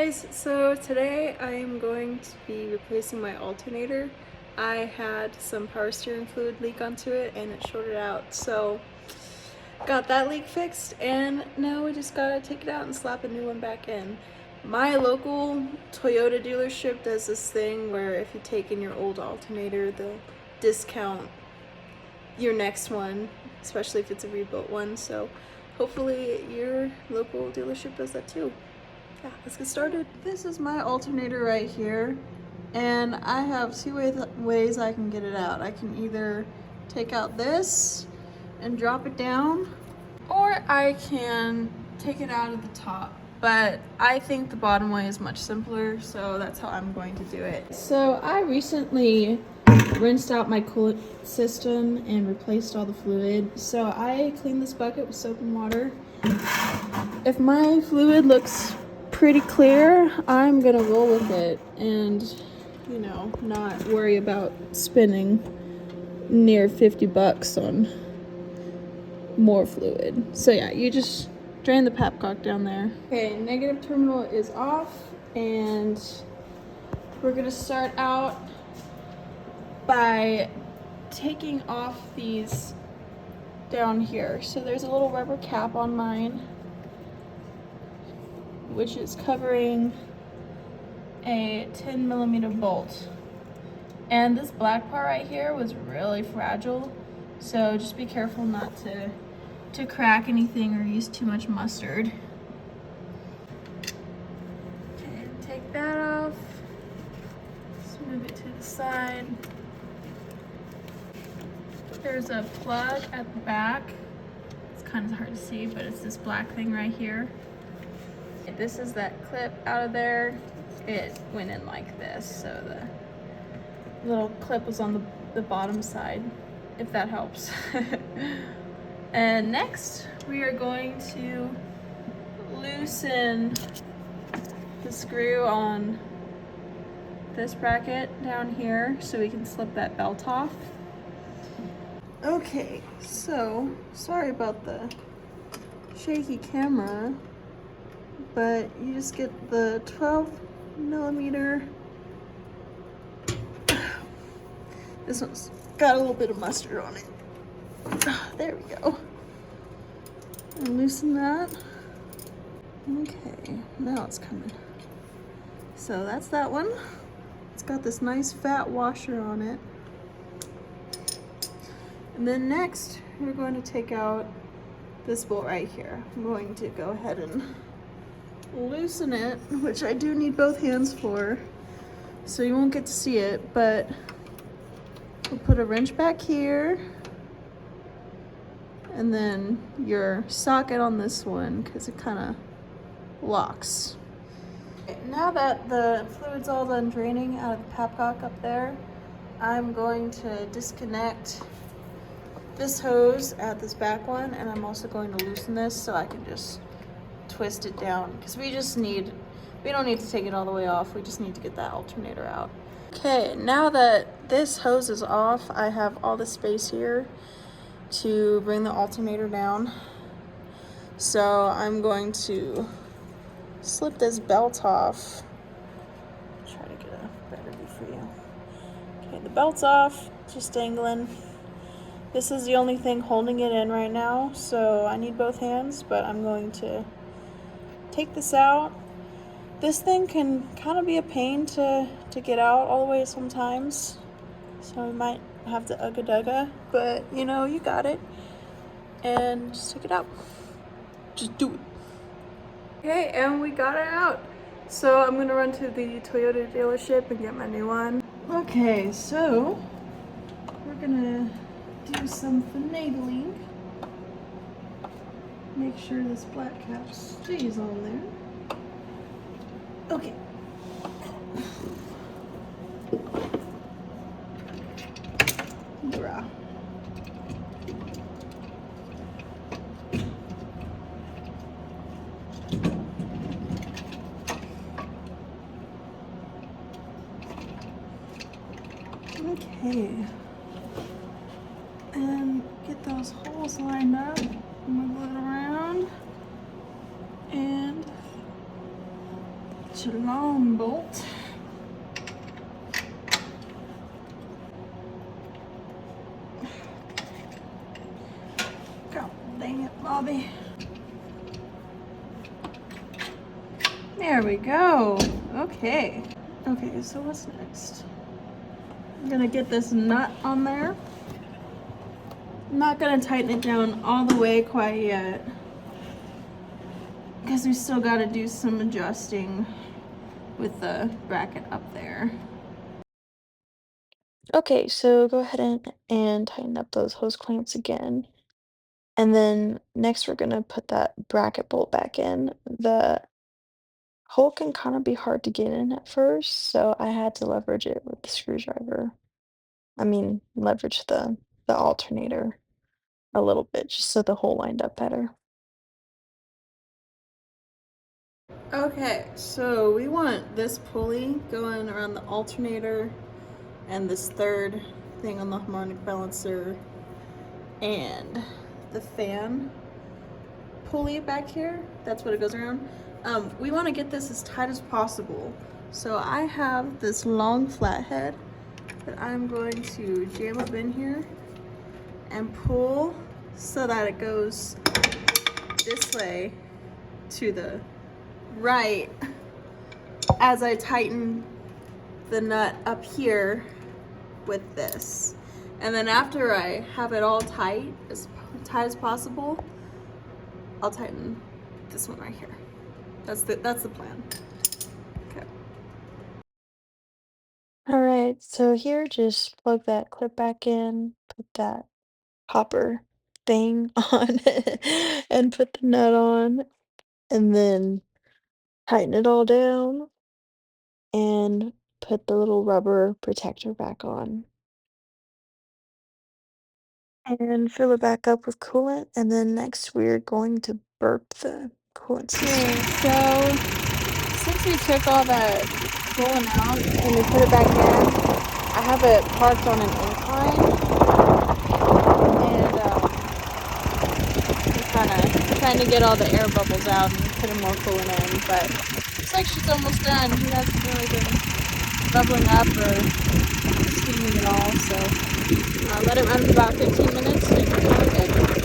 guys, so today I am going to be replacing my alternator. I had some power steering fluid leak onto it and it shorted out, so got that leak fixed and now we just gotta take it out and slap a new one back in. My local Toyota dealership does this thing where if you take in your old alternator, they'll discount your next one, especially if it's a rebuilt one, so hopefully your local dealership does that too. Yeah, let's get started. This is my alternator right here, and I have two ways I can get it out. I can either take out this and drop it down, or I can take it out of the top. But I think the bottom way is much simpler, so that's how I'm going to do it. So I recently rinsed out my coolant system and replaced all the fluid. So I cleaned this bucket with soap and water. If my fluid looks pretty clear, I'm gonna roll with it and, you know, not worry about spending near 50 bucks on more fluid. So yeah, you just drain the papcock down there. Okay, negative terminal is off, and we're gonna start out by taking off these down here. So there's a little rubber cap on mine, which is covering a 10mm bolt. And this black part right here was really fragile, so just be careful not to crack anything or use too much mustard. Okay, take that off. Let's move it to the side. There's a plug at the back. It's kind of hard to see, but it's this black thing right here. This is that clip out of there. It went in like this, so the little clip was on the bottom side, if that helps. And next, we are going to loosen the screw on this bracket down here so we can slip that belt off. Okay, so sorry about the shaky camera, but you just get the 12mm. This one's got a little bit of mustard on it. There we go. And loosen that. Okay, now it's coming. So that's that one. It's got this nice fat washer on it. And then next, we're going to take out this bolt right here. I'm going to go ahead and loosen it, which I do need both hands for, so you won't get to see it, but we'll put a wrench back here, and then your socket on this one, because it kind of locks. Okay, now that the fluid's all done draining out of the papcock up there, I'm going to disconnect this hose at this back one, and I'm also going to loosen this so I can just twist it down, because we don't need to take it all the way off, we just need to get that alternator out. Okay, now that this hose is off, I have all the space here to bring the alternator down. So I'm going to slip this belt off. Try to get a better view for you. Okay, the belt's off, just dangling. This is the only thing holding it in right now, so I need both hands, but I'm going to take this out. This thing can kind of be a pain to get out all the way sometimes, so we might have to ugga-dugga, but you know, you got it. And just take it out. Just do it. Okay, and we got it out. So I'm gonna run to the Toyota dealership and get my new one. Okay, so we're gonna do some finagling. Make sure this black cap stays on there. Okay. Bruh. Okay. And get those holes lined up. Move it around. And such a long bolt. God dang it, Bobby. There we go. Okay. Okay, so what's next? I'm gonna get this nut on there. I'm not gonna tighten it down all the way quite yet, because we still gotta do some adjusting with the bracket up there. Okay, so go ahead and tighten up those hose clamps again. And then next we're gonna put that bracket bolt back in. The hole can kind of be hard to get in at first, so I had to leverage it with the screwdriver. I mean, leverage the alternator a little bit just so the hole lined up better. Okay, so we want this pulley going around the alternator and this third thing on the harmonic balancer and the fan pulley back here. That's what it goes around. We want to get this as tight as possible. So I have this long flathead that I'm going to jam up in here and pull so that it goes this way to the right as I tighten the nut up here with this. And then after I have it all tight as possible, I'll tighten this one right here. That's the plan. Okay. All right, so here just plug that clip back in, put that copper thing on and put the nut on, and then tighten it all down and put the little rubber protector back on. And fill it back up with coolant, and then next we're going to burp the coolant system. Okay, so since we took all that coolant out and we put it back in, I have it parked on an incline, and we're kind of trying to get all the air bubbles out and putting more coolant in, but looks like she's almost done. He hasn't really been bubbling up or steaming at all, so let it run for about 15 minutes and we're kind of good.